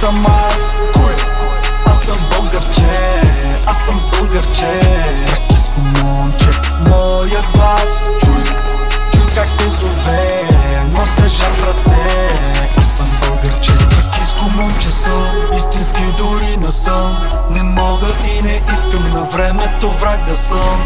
съм аз? Аз съм българче, аз съм българче. Тракийско момче, моят глас чуй как те зове, нося жар в ръце. Аз съм българче, тракийско момче съм, истински дори не съм. Не мога и не искам на времето враг да съм.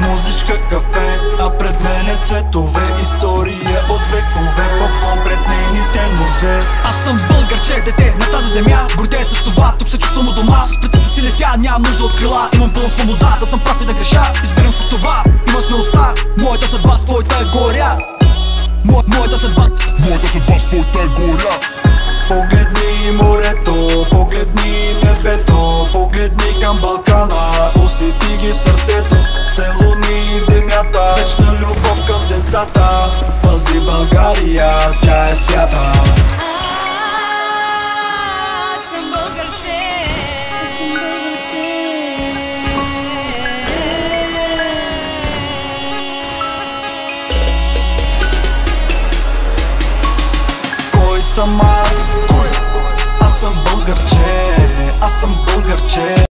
Музичка, кафе, а пред мене цветове. История от векове, поклон пред нейните нозе. Аз съм българче, дете на тази земя. Гордея с това, тук се чувствам у дома. С прецето си летя, нямам нужда от крила. Имам пълна свобода, да съм прав и да греша. Избирам се това, имам смелостта. Моята съдба с твоята е горя. Моята съдба с твоята е горя. Погледни морето, погледни небето, погледни към Балкана, усети ги в сърцето. Целуни земята, вечна любов към децата. Пази България, тя е свята. Аз съм българче. Кой съм аз? Аз съм българче, аз съм българче.